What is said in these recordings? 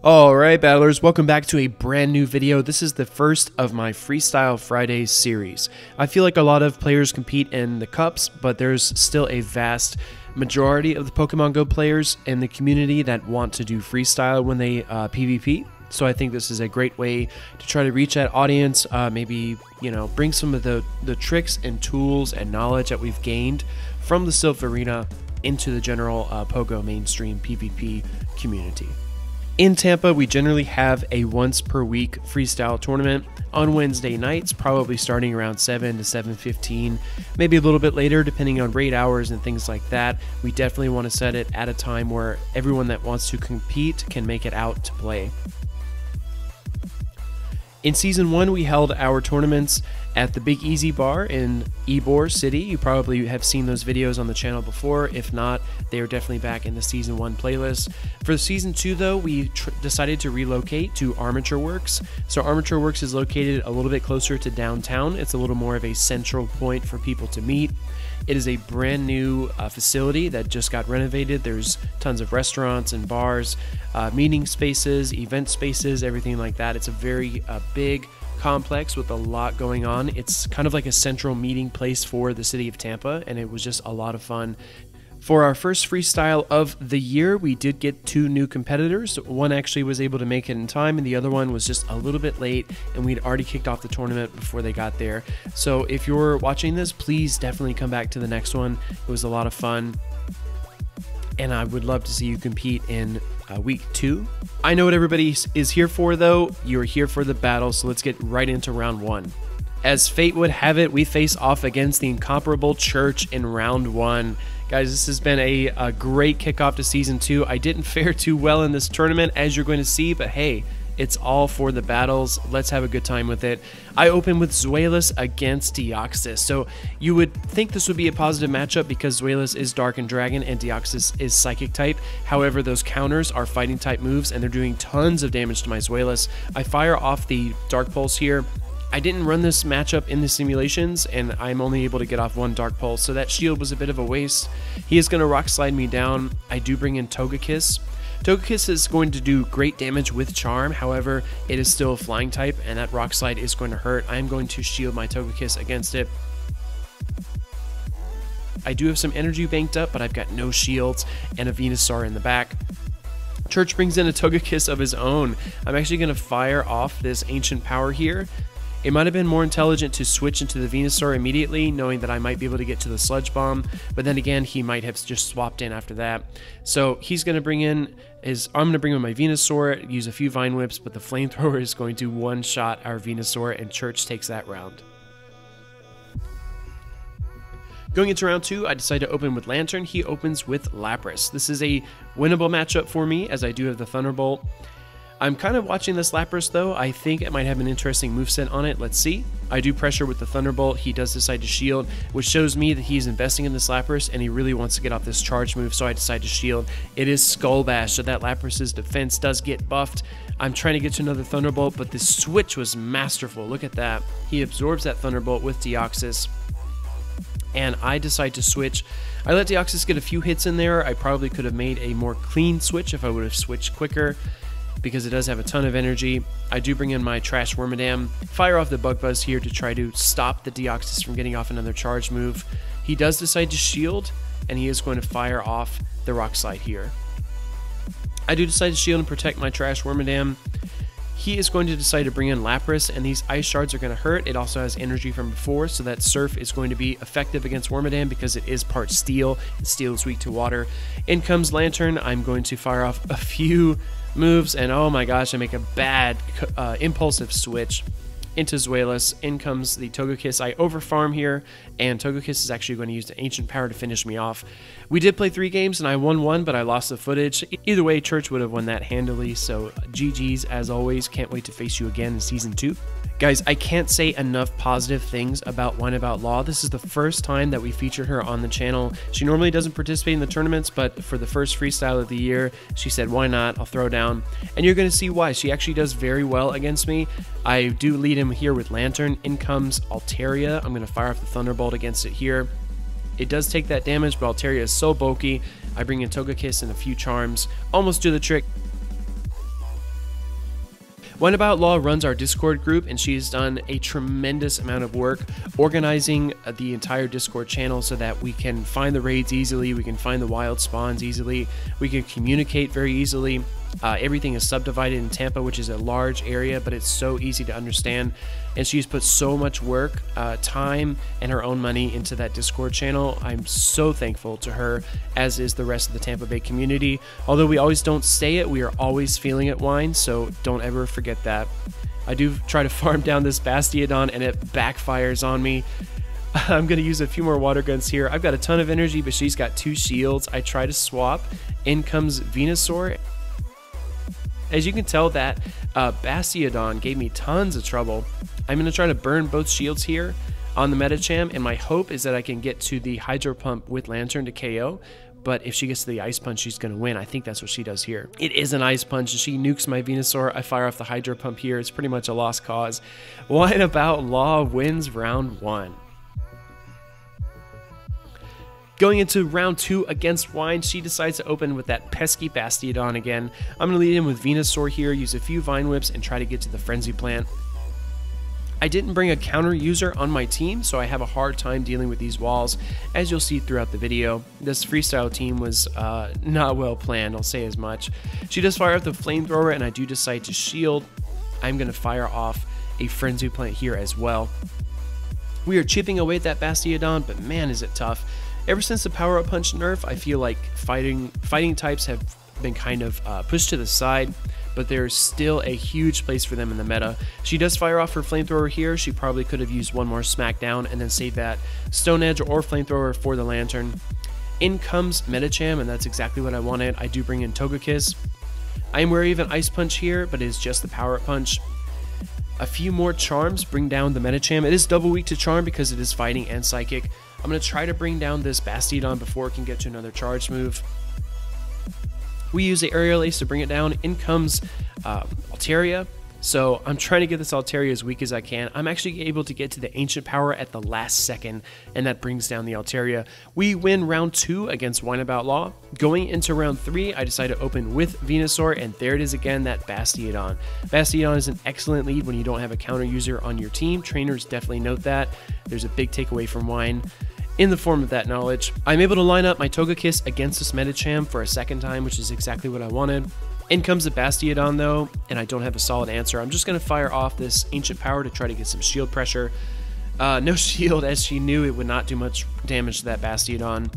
Alright battlers, welcome back to a brand new video. This is the first of my Freestyle Fridays series. I feel like a lot of players compete in the cups, but there's still a vast majority of the Pokemon Go players in the community that want to do freestyle when they PvP. So I think this is a great way to try to reach that audience, maybe, bring some of the tricks and tools and knowledge that we've gained from the Silph Arena into the general Pogo mainstream PvP community. In Tampa, we generally have a once per week freestyle tournament on Wednesday nights, probably starting around 7 to 7:15, maybe a little bit later depending on raid hours and things like that. We definitely want to set it at a time where everyone that wants to compete can make it out to play. In Season 1, we held our tournaments at the Big Easy Bar in Ybor City. You probably have seen those videos on the channel before. If not, they are definitely back in the Season 1 playlist. For Season 2, though, we decided to relocate to Armature Works. So Armature Works is located a little bit closer to downtown. It's a little more of a central point for people to meet. It is a brand new facility that just got renovated. There's tons of restaurants and bars, meeting spaces, event spaces, everything like that. It's a very big complex with a lot going on. It's kind of like a central meeting place for the city of Tampa, and it was just a lot of fun. For our first freestyle of the year, we did get 2 new competitors. One actually was able to make it in time, and the other one was just a little bit late, and we'd already kicked off the tournament before they got there. So if you're watching this, please definitely come back to the next one. It was a lot of fun, and I would love to see you compete in week 2. I know what everybody is here for, though. You're here for the battle, so let's get right into round 1. As fate would have it, we face off against the incomparable Church in round 1. Guys, this has been a great kickoff to Season 2. I didn't fare too well in this tournament, as you're going to see, but hey, it's all for the battles. Let's have a good time with it. I open with Zweilous against Geoxor. So you would think this would be a positive matchup because Zweilous is Dark and Dragon and Geoxor is Psychic type. However, those counters are fighting type moves and they're doing tons of damage to my Zweilous. I fire off the Dark Pulse here. I didn't run this matchup in the simulations, and I'm only able to get off 1 Dark Pulse, so that shield was a bit of a waste. He is going to Rock Slide me down. I do bring in Togekiss. Togekiss is going to do great damage with Charm, however, it is still a flying type, and that Rock Slide is going to hurt. I am going to shield my Togekiss against it. I do have some energy banked up, but I've got no shields and a Venusaur in the back. Church brings in a Togekiss of his own. I'm actually going to fire off this Ancient Power here. It might have been more intelligent to switch into the Venusaur immediately, knowing that I might be able to get to the Sludge Bomb, but then again, he might have just swapped in after that. So he's going to bring in I'm going to bring in my Venusaur, use a few Vine Whips, but the Flamethrower is going to one-shot our Venusaur, and Church takes that round. Going into round 2, I decide to open with Lantern. He opens with Lapras. This is a winnable matchup for me, as I do have the Thunderbolt. I'm kind of watching this Lapras, though. I think it might have an interesting moveset on it. Let's see. I do pressure with the Thunderbolt. He does decide to shield, which shows me that he's investing in this Lapras, and he really wants to get off this charge move, so I decide to shield. It is Skull Bash, so that Lapras's defense does get buffed. I'm trying to get to another Thunderbolt, but this switch was masterful. Look at that. He absorbs that Thunderbolt with Deoxys, and I decide to switch. I let Deoxys get a few hits in there. I probably could have made a more clean switch if I would have switched quicker, because it does have a ton of energy. I do bring in my Trash Wormadam, fire off the Bug Buzz here to try to stop the Deoxys from getting off another charge move. He does decide to shield, and he is going to fire off the Rock Slide here. I do decide to shield and protect my Trash Wormadam. He is going to decide to bring in Lapras, and these Ice Shards are going to hurt. It also has energy from before, so that Surf is going to be effective against Wormadam because it is part Steel, and Steel is weak to water. In comes Lantern. I'm going to fire off a few moves, and oh my gosh, I make a bad impulsive switch into Zweilous. In comes the Togekiss. I overfarm here, and Togekiss is actually going to use the Ancient Power to finish me off. We did play 3 games, and I won 1, but I lost the footage. Either way, Church would have won that handily, so GG's as always. Can't wait to face you again in Season 2. Guys, I can't say enough positive things about Wineabout Law. This is the first time that we featured her on the channel. She normally doesn't participate in the tournaments, but for the first freestyle of the year, she said, why not? I'll throw down. And you're going to see why. She actually does very well against me. I do lead him here with Lantern. In comes Altaria. I'm going to fire off the Thunderbolt against it here. It does take that damage, but Altaria is so bulky. I bring in Togekiss and a few charms. Almost do the trick. One About Law runs our Discord group, and she's done a tremendous amount of work organizing the entire Discord channel so that we can find the raids easily, we can find the wild spawns easily, we can communicate very easily. Everything is subdivided in Tampa, which is a large area, but it's so easy to understand. And she's put so much work, time, and her own money into that Discord channel. I'm so thankful to her, as is the rest of the Tampa Bay community. Although we always don't say it, we are always feeling it, Wine, so don't ever forget that. I do try to farm down this Bastiodon, and it backfires on me. I'm going to use a few more water guns here. I've got a ton of energy, but she's got 2 shields. I try to swap. In comes Venusaur. As you can tell, that Bastiodon gave me tons of trouble. I'm going to try to burn both shields here on the Medicham, and my hope is that I can get to the Hydro Pump with Lantern to KO. But if she gets to the Ice Punch, she's going to win. I think that's what she does here. It is an Ice Punch. She nukes my Venusaur. I fire off the Hydro Pump here. It's pretty much a lost cause. One About Law wins round 1. Going into round 2 against Wine, she decides to open with that pesky Bastiodon again. I'm going to lead in with Venusaur here, use a few Vine Whips, and try to get to the Frenzy Plant. I didn't bring a counter user on my team, so I have a hard time dealing with these walls, as you'll see throughout the video. This freestyle team was not well planned, I'll say as much. She does fire off the Flamethrower, and I do decide to shield. I'm going to fire off a Frenzy Plant here as well. We are chipping away at that Bastiodon, but man is it tough. Ever since the Power Up Punch nerf, I feel like fighting types have been kind of pushed to the side, but there's still a huge place for them in the meta. She does fire off her Flamethrower here. She probably could have used one more Smackdown and then save that Stone Edge or Flamethrower for the Lantern. In comes Medicham, and that's exactly what I wanted. I do bring in Togekiss. I am wary of an Ice Punch here, but it is just the Power Up Punch. A few more charms bring down the Medicham. It is double weak to charm because it is fighting and psychic. I'm going to try to bring down this Bastiodon before it can get to another charge move. We use the Aerial Ace to bring it down. In comes Altaria. So I'm trying to get this Altaria as weak as I can. I'm actually able to get to the Ancient Power at the last second, and that brings down the Altaria. We win round 2 against Wine About Law. Going into round 3, I decide to open with Venusaur, and there it is again, that Bastiodon. Bastiodon is an excellent lead when you don't have a counter user on your team. Trainers definitely note that. There's a big takeaway from Wine in the form of that knowledge. I'm able to line up my Togekiss against this Medicham for a second time, which is exactly what I wanted. In comes the Bastiodon though, and I don't have a solid answer. I'm just going to fire off this Ancient Power to try to get some shield pressure. No shield, as she knew it would not do much damage to that Bastiodon.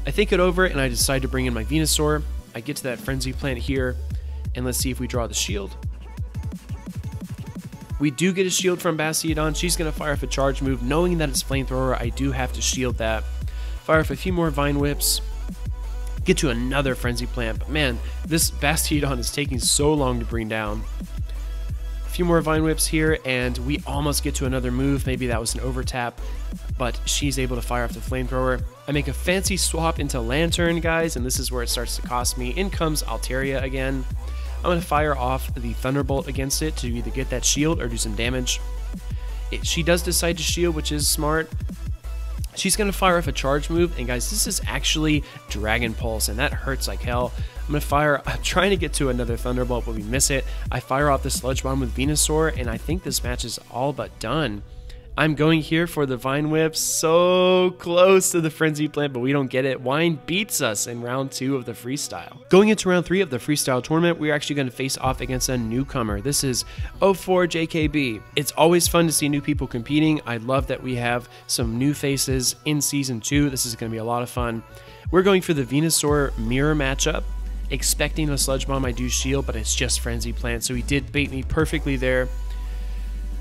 I think it over, and I decide to bring in my Venusaur. I get to that Frenzy Plant here, and let's see if we draw the shield. We do get a shield from Bastiodon. She's going to fire off a charge move. Knowing that it's Flamethrower, I do have to shield that. Fire off a few more Vine Whips. Get to another Frenzy Plant. But man, this Bastiodon is taking so long to bring down. A few more Vine Whips here, and we almost get to another move. Maybe that was an overtap, but she's able to fire off the Flamethrower. I make a fancy swap into Lantern, guys, and this is where it starts to cost me. In comes Altaria again. I'm going to fire off the Thunderbolt against it to either get that shield or do some damage. She does decide to shield, which is smart. She's going to fire off a charge move, and guys, this is actually Dragon Pulse, and that hurts like hell. I'm trying to get to another Thunderbolt, but we miss it. I fire off the Sludge Bomb with Venusaur, and I think this match is all but done. I'm going here for the Vine Whip, so close to the Frenzy Plant, but we don't get it. Wine beats us in round 2 of the Freestyle. Going into round 3 of the Freestyle tournament, we're actually going to face off against a newcomer. This is 04JKB. It's always fun to see new people competing. I love that we have some new faces in Season 2. This is going to be a lot of fun. We're going for the Venusaur Mirror matchup. Expecting a Sludge Bomb, I do shield, but it's just Frenzy Plant, so he did bait me perfectly there.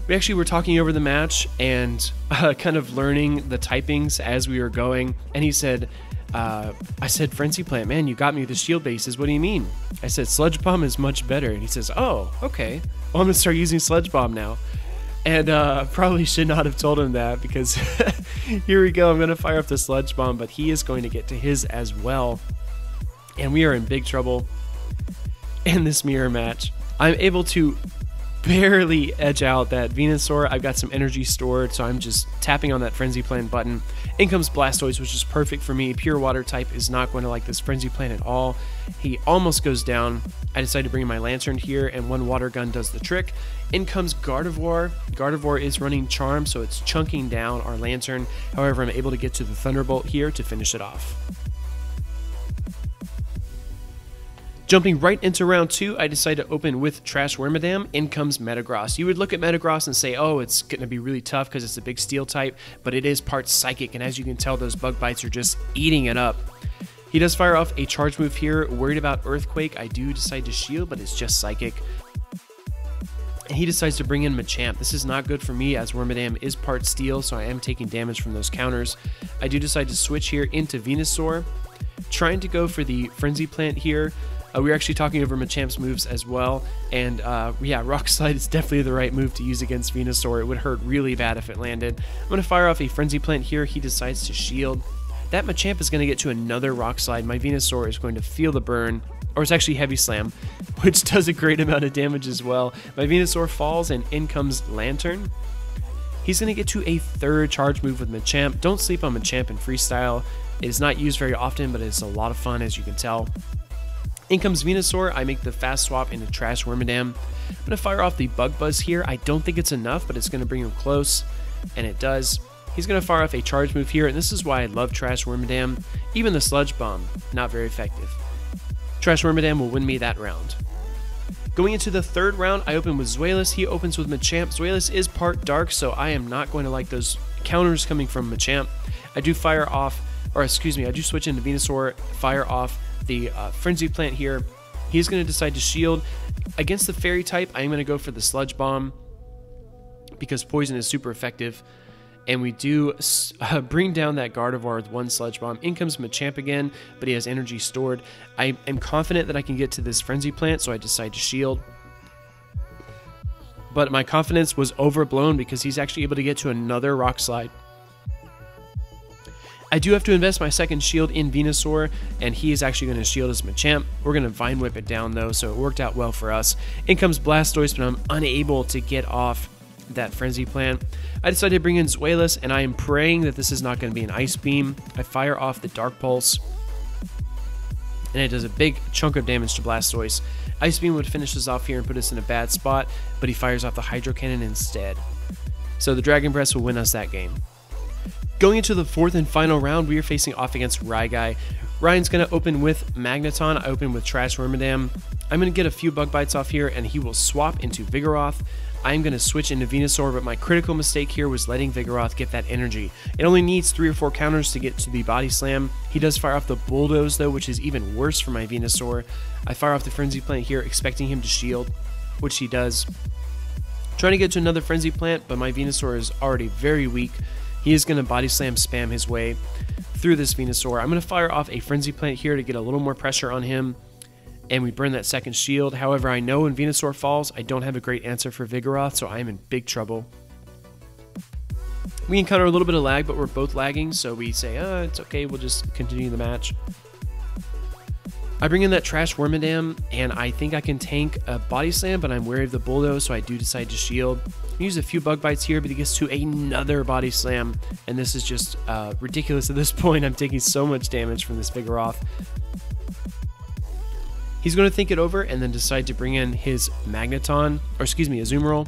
We actually were talking over the match and kind of learning the typings as we were going, and he said, I said, Frenzy Plant, man, you got me with the shield bases, what do you mean? I said, Sludge Bomb is much better, and he says, oh, okay, well, I'm going to start using Sludge Bomb now. And probably should not have told him that, because here we go, I'm going to fire off the Sludge Bomb, but he is going to get to his as well. And we are in big trouble in this mirror match. I'm able to barely edge out that Venusaur. I've got some energy stored, so I'm just tapping on that Frenzy Plant button. In comes Blastoise, which is perfect for me. Pure Water type is not going to like this Frenzy Plant at all. He almost goes down. I decided to bring in my Lantern here, and one Water Gun does the trick. In comes Gardevoir. Gardevoir is running Charm, so it's chunking down our Lantern. However, I'm able to get to the Thunderbolt here to finish it off. Jumping right into round 2, I decide to open with Trash Wormadam. In comes Metagross. You would look at Metagross and say, oh, it's going to be really tough because it's a big steel type, but it is part psychic, and as you can tell, those bug bites are just eating it up. He does fire off a charge move here. Worried about Earthquake, I do decide to shield, but it's just psychic. And he decides to bring in Machamp. This is not good for me as Wormadam is part steel, so I am taking damage from those counters. I do decide to switch here into Venusaur, trying to go for the Frenzy Plant here. We were actually talking over Machamp's moves as well, and yeah, Rock Slide is definitely the right move to use against Venusaur. It would hurt really bad if it landed. I'm going to fire off a Frenzy Plant here. He decides to shield. That Machamp is going to get to another Rock Slide. My Venusaur is going to feel the burn, or it's actually Heavy Slam, which does a great amount of damage as well. My Venusaur falls, and in comes Lantern. He's going to get to a third charge move with Machamp. Don't sleep on Machamp in Freestyle. It is not used very often, but it's a lot of fun, as you can tell. In comes Venusaur. I make the fast swap into Trash Wormadam. I'm going to fire off the Bug Buzz here. I don't think it's enough, but it's going to bring him close, and it does. He's going to fire off a charge move here, and this is why I love Trash Wormadam. Even the Sludge Bomb, not very effective. Trash Wormadam will win me that round. Going into the third round, I open with Zweilous. He opens with Machamp. Zweilous is part dark, so I am not going to like those counters coming from Machamp. I do fire off, or excuse me, I do switch into Venusaur, fire off the Frenzy Plant here. He's going to decide to shield. Against the Fairy type, I am going to go for the Sludge Bomb because Poison is super effective. And we do bring down that Gardevoir with one Sludge Bomb. In comes Machamp again, but he has energy stored. I am confident that I can get to this Frenzy Plant, so I decide to shield. But my confidence was overblown because he's actually able to get to another Rock Slide. I do have to invest my second shield in Venusaur, and he is actually going to shield his Machamp. We're going to Vine Whip it down, though, so it worked out well for us. In comes Blastoise, but I'm unable to get off that Frenzy Plant. I decided to bring in Zweilous, and I am praying that this is not going to be an Ice Beam. I fire off the Dark Pulse, and it does a big chunk of damage to Blastoise. Ice Beam would finish us off here and put us in a bad spot, but he fires off the Hydro Cannon instead. So the Dragon Breath will win us that game. Going into the fourth and final round, we are facing off against Ryguy. Ryan's going to open with Magneton. I open with Trash Wormadam. I'm going to get a few Bug Bites off here, and he will swap into Vigoroth. I'm going to switch into Venusaur, but my critical mistake here was letting Vigoroth get that energy. It only needs 3 or 4 counters to get to the Body Slam. He does fire off the Bulldoze, though, which is even worse for my Venusaur. I fire off the Frenzy Plant here, expecting him to shield, which he does. Trying to get to another Frenzy Plant, but my Venusaur is already very weak. He is going to Body Slam spam his way through this Venusaur. I'm going to fire off a Frenzy Plant here to get a little more pressure on him, and we burn that second shield. However, I know when Venusaur falls, I don't have a great answer for Vigoroth, so I am in big trouble. We encounter a little bit of lag, but we're both lagging, so we say, it's okay, we'll just continue the match. I bring in that Trash Wormadam, and I think I can tank a Body Slam, but I'm wary of the Bulldoze, so I do decide to shield. I use a few Bug Bites here, but he gets to another Body Slam, and this is just ridiculous at this point. I'm taking so much damage from this Vigoroth. He's going to think it over and then decide to bring in his Magneton, or excuse me, Azumarill.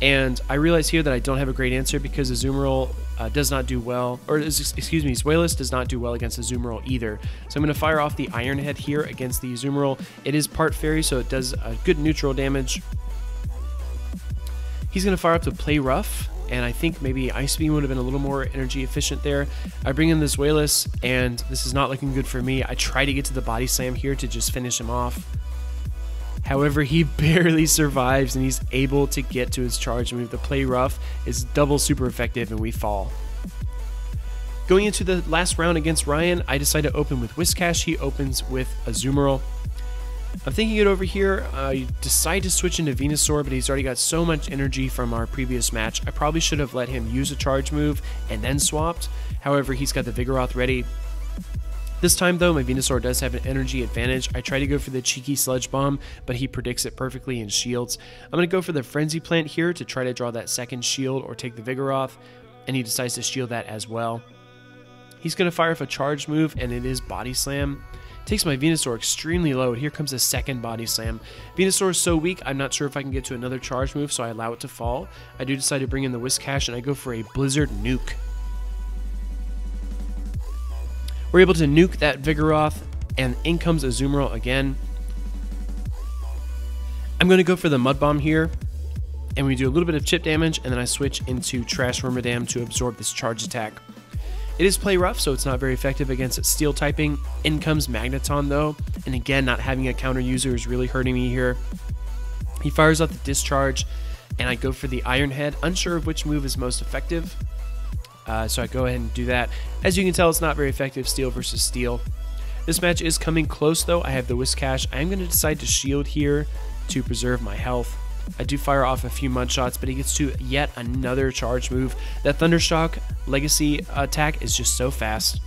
And I realize here that I don't have a great answer because Azumarill does not do well, or excuse me, Zweilous does not do well against Azumarill either. So I'm going to fire off the Iron Head here against the Azumarill. It is part Fairy, so it does good neutral damage. He's going to fire up to Play Rough, and I think maybe Ice Beam would have been a little more energy efficient there. I bring in the Zweilous, and this is not looking good for me. I try to get to the Body Slam here to just finish him off. However, he barely survives, and he's able to get to his charge move. The Play Rough is double super effective, and we fall. Going into the last round against Ryan, I decide to open with Whiscash. He opens with Azumarill. I'm thinking it over here. I decide to switch into Venusaur, but he's already got so much energy from our previous match. I probably should have let him use a charge move and then swapped. However, he's got the Vigoroth ready. This time though, my Venusaur does have an energy advantage. I try to go for the cheeky Sludge Bomb, but he predicts it perfectly and shields. I'm going to go for the Frenzy Plant here to try to draw that second shield or take the Vigoroth, and he decides to shield that as well. He's going to fire off a charge move, and it is Body Slam. Takes my Venusaur extremely low, and here comes a second Body Slam. Venusaur is so weak, I'm not sure if I can get to another charge move, so I allow it to fall. I do decide to bring in the Whiscash, and I go for a Blizzard Nuke. We're able to nuke that Vigoroth, and in comes Azumarill again. I'm going to go for the Mud Bomb here, and we do a little bit of chip damage, and then I switch into Trash Wormadam to absorb this charge attack. It is play rough, so it's not very effective against steel typing. In comes Magneton though, and again, not having a counter user is really hurting me here. He fires out the Discharge, and I go for the Iron Head, unsure of which move is most effective. So I go ahead and do that. As you can tell, it's not very effective, steel versus steel. This match is coming close though. I have the Whiscash. I am going to decide to shield here to preserve my health. I do fire off a few mud shots, but he gets to yet another charge move. That Thundershock Legacy attack is just so fast.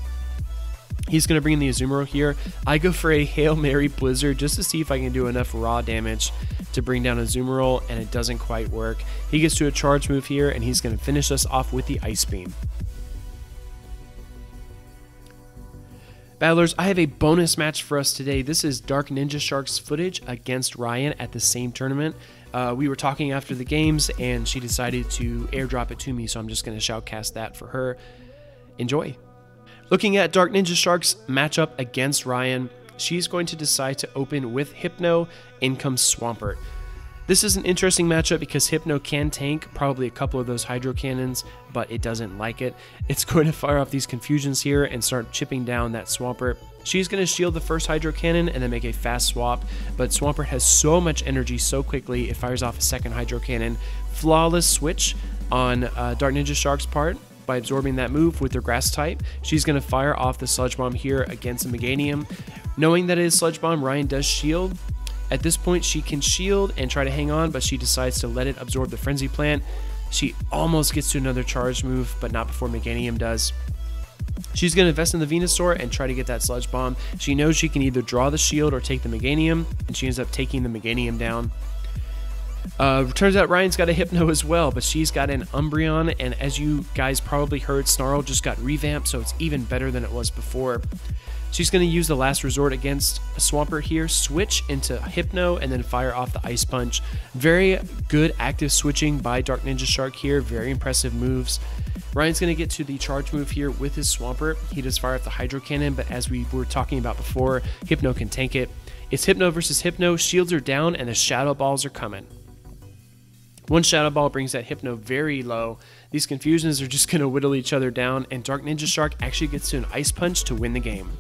He's going to bring in the Azumarill here. I go for a Hail Mary Blizzard just to see if I can do enough raw damage to bring down Azumarill, and it doesn't quite work. He gets to a charge move here, and he's going to finish us off with the Ice Beam. Battlers, I have a bonus match for us today. This is Dark Ninja Shark's footage against Ryan at the same tournament. We were talking after the games, and she decided to airdrop it to me, so I'm just going to shoutcast that for her. Enjoy. Looking at Dark Ninja Shark's matchup against Ryan, she's going to decide to open with Hypno. In comes Swampert. This is an interesting matchup because Hypno can tank probably a couple of those Hydro Cannons, but it doesn't like it. It's going to fire off these Confusions here and start chipping down that Swampert. She's going to shield the first Hydro Cannon and then make a fast swap, but Swampert has so much energy so quickly, it fires off a second Hydro Cannon. Flawless switch on Dark Ninja Shark's part by absorbing that move with her Grass type. She's going to fire off the Sludge Bomb here against the Meganium. Knowing that it is Sludge Bomb, Ryan does shield. At this point, she can shield and try to hang on, but she decides to let it absorb the Frenzy Plant. She almost gets to another charge move, but not before Meganium does. She's going to invest in the Venusaur and try to get that Sludge Bomb. She knows she can either draw the shield or take the Meganium, and she ends up taking the Meganium down. Turns out Ryan's got a Hypno as well, but she's got an Umbreon, and as you guys probably heard, Snarl just got revamped, so it's even better than it was before. She's going to use the last resort against a Swampert here, switch into Hypno, and then fire off the Ice Punch. Very good active switching by Dark Ninja Shark here, very impressive moves. Ryan's going to get to the charge move here with his Swampert. He does fire off the Hydro Cannon, but as we were talking about before, Hypno can tank it. It's Hypno versus Hypno, shields are down, and the Shadow Balls are coming. One Shadow Ball brings that Hypno very low. These Confusions are just going to whittle each other down, and Dark Ninja Shark actually gets to an Ice Punch to win the game.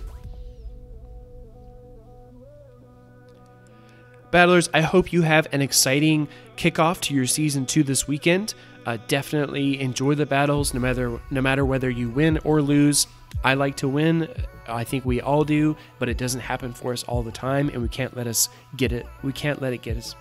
Battlers, I hope you have an exciting kickoff to your Season 2 this weekend. Definitely enjoy the battles, no matter whether you win or lose. I like to win. I think we all do, but it doesn't happen for us all the time, and we can't let us get it. We can't let it get us.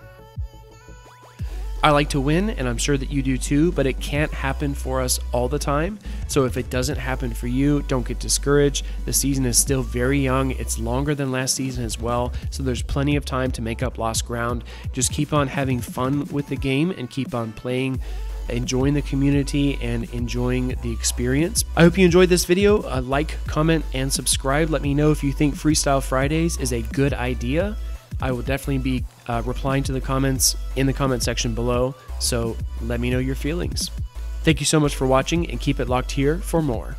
I like to win, and I'm sure that you do too, but it can't happen for us all the time. So if it doesn't happen for you, don't get discouraged. The season is still very young. It's longer than last season as well, so there's plenty of time to make up lost ground. Just keep on having fun with the game and keep on playing, enjoying the community and enjoying the experience. I hope you enjoyed this video. Like, comment, and subscribe. Let me know if you think Freestyle Fridays is a good idea. I will definitely be replying to the comments in the comment section below, so let me know your feelings. Thank you so much for watching, and keep it locked here for more.